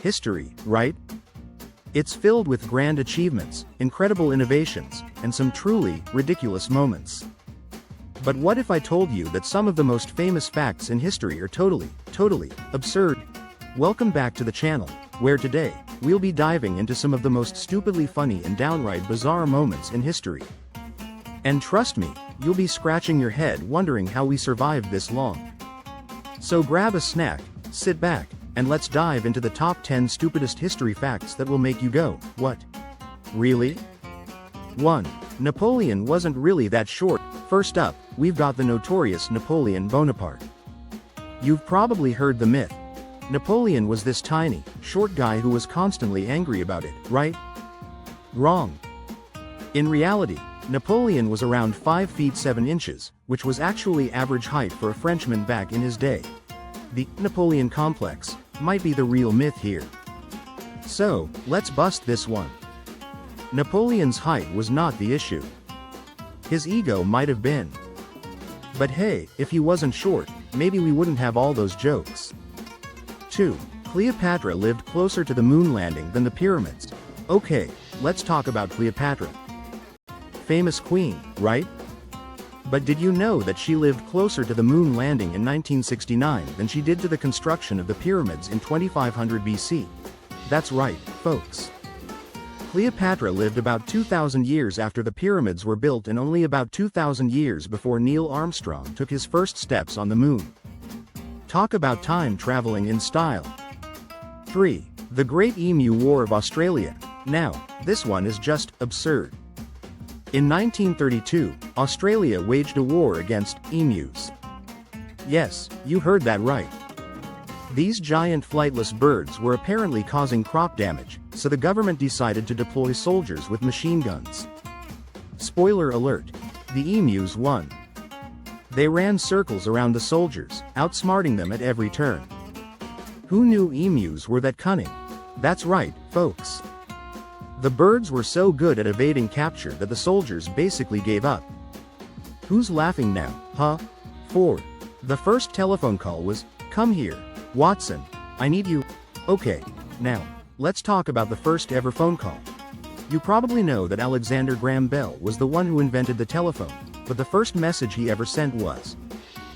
History, right? It's filled with grand achievements, incredible innovations, and some truly ridiculous moments. But what if I told you that some of the most famous facts in history are totally absurd? Welcome back to the channel, where today, we'll be diving into some of the most stupidly funny and downright bizarre moments in history. And trust me, you'll be scratching your head wondering how we survived this long. So grab a snack, sit back, and let's dive into the top 10 stupidest history facts that will make you go, what? Really? 1. Napoleon wasn't really that short. First up, we've got the notorious Napoleon Bonaparte. You've probably heard the myth. Napoleon was this tiny, short guy who was constantly angry about it, right? Wrong. In reality, Napoleon was around 5 feet 7 inches, which was actually average height for a Frenchman back in his day. The Napoleon complex might be the real myth here. So, let's bust this one. Napoleon's height was not the issue. His ego might have been. But hey, if he wasn't short, maybe we wouldn't have all those jokes. 2. Cleopatra lived closer to the moon landing than the pyramids. Okay, let's talk about Cleopatra. Famous queen, right? But did you know that she lived closer to the moon landing in 1969 than she did to the construction of the pyramids in 2500 BC? That's right, folks. Cleopatra lived about 2,000 years after the pyramids were built and only about 2,000 years before Neil Armstrong took his first steps on the moon. Talk about time traveling in style. 3. The Great Emu War of Australia. Now, this one is just absurd. In 1932, Australia waged a war against emus. Yes, you heard that right. These giant flightless birds were apparently causing crop damage, so the government decided to deploy soldiers with machine guns. Spoiler alert, the emus won. They ran circles around the soldiers, outsmarting them at every turn. Who knew emus were that cunning? That's right, folks. The birds were so good at evading capture that the soldiers basically gave up. Who's laughing now, huh? 4. The first telephone call was, "Come here, Watson, I need you." Okay, now, let's talk about the first ever phone call. You probably know that Alexander Graham Bell was the one who invented the telephone, but the first message he ever sent was,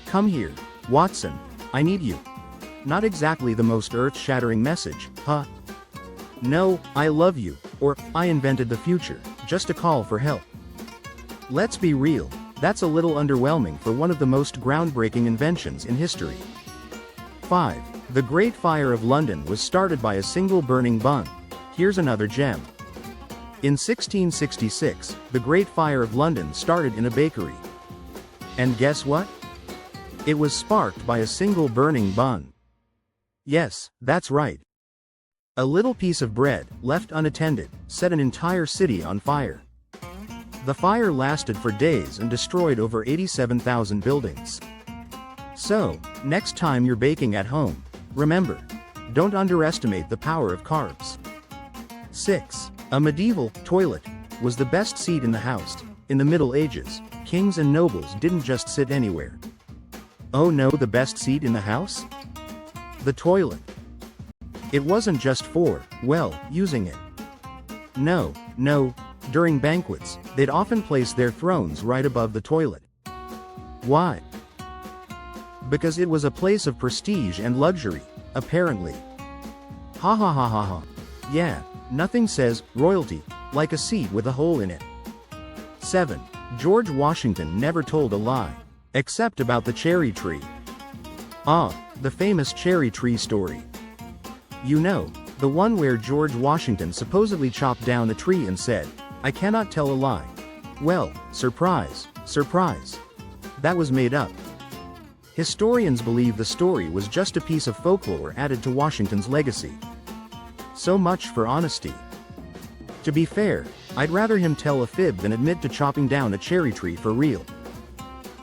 "Come here, Watson, I need you." Not exactly the most earth-shattering message, huh? No, "I love you," or "I invented the future," just a call for help. Let's be real, that's a little underwhelming for one of the most groundbreaking inventions in history. 5. The Great Fire of London was started by a single burning bun. Here's another gem. In 1666, the Great Fire of London started in a bakery. And guess what? It was sparked by a single burning bun. Yes, that's right. A little piece of bread, left unattended, set an entire city on fire. The fire lasted for days and destroyed over 87,000 buildings. So, next time you're baking at home, remember, don't underestimate the power of carbs. 6. A medieval toilet was the best seat in the house. In the Middle Ages, kings and nobles didn't just sit anywhere. Oh no, the best seat in the house? The toilet. It wasn't just for, well, using it. No, during banquets, they'd often place their thrones right above the toilet. Why? Because it was a place of prestige and luxury, apparently. Ha ha ha ha ha. Yeah, nothing says royalty like a seat with a hole in it. 7. George Washington never told a lie. Except about the cherry tree. Ah, the famous cherry tree story. You know, the one where George Washington supposedly chopped down a tree and said, "I cannot tell a lie." Well, surprise, surprise. That was made up. Historians believe the story was just a piece of folklore added to Washington's legacy. So much for honesty. To be fair, I'd rather him tell a fib than admit to chopping down a cherry tree for real.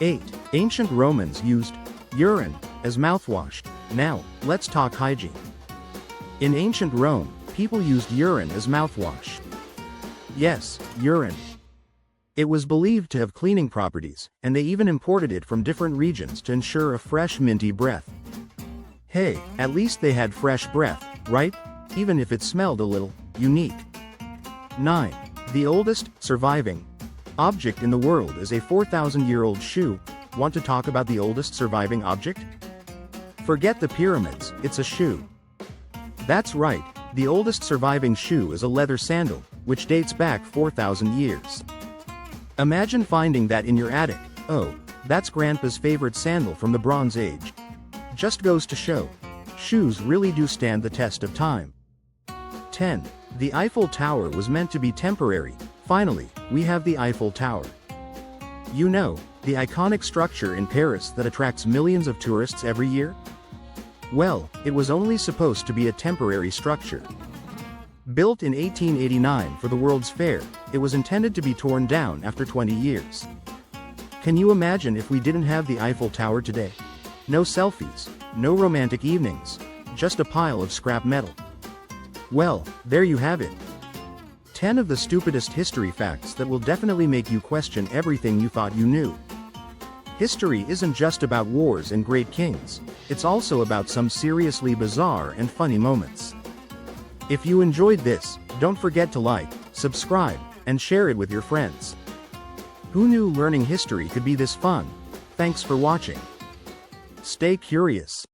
8. Ancient Romans used urine as mouthwash. Now, let's talk hygiene. In ancient Rome, people used urine as mouthwash. Yes, urine. It was believed to have cleaning properties, and they even imported it from different regions to ensure a fresh minty breath. Hey, at least they had fresh breath, right? even if it smelled a little unique. 9. The oldest surviving object in the world is a 4,000-year-old shoe. Want to talk about the oldest surviving object? Forget the pyramids, it's a shoe. That's right, the oldest surviving shoe is a leather sandal, which dates back 4,000 years. Imagine finding that in your attic. Oh, that's Grandpa's favorite sandal from the Bronze Age. Just goes to show, shoes really do stand the test of time. 10. The Eiffel Tower was meant to be temporary. Finally, we have the Eiffel Tower. You know, the iconic structure in Paris that attracts millions of tourists every year? Well, it was only supposed to be a temporary structure. Built in 1889 for the World's Fair, it was intended to be torn down after 20 years. Can you imagine if we didn't have the Eiffel Tower today? No selfies, no romantic evenings, just a pile of scrap metal. Well, there you have it. 10 of the stupidest history facts that will definitely make you question everything you thought you knew. History isn't just about wars and great kings, it's also about some seriously bizarre and funny moments. If you enjoyed this, don't forget to like, subscribe, and share it with your friends. Who knew learning history could be this fun? Thanks for watching. Stay curious.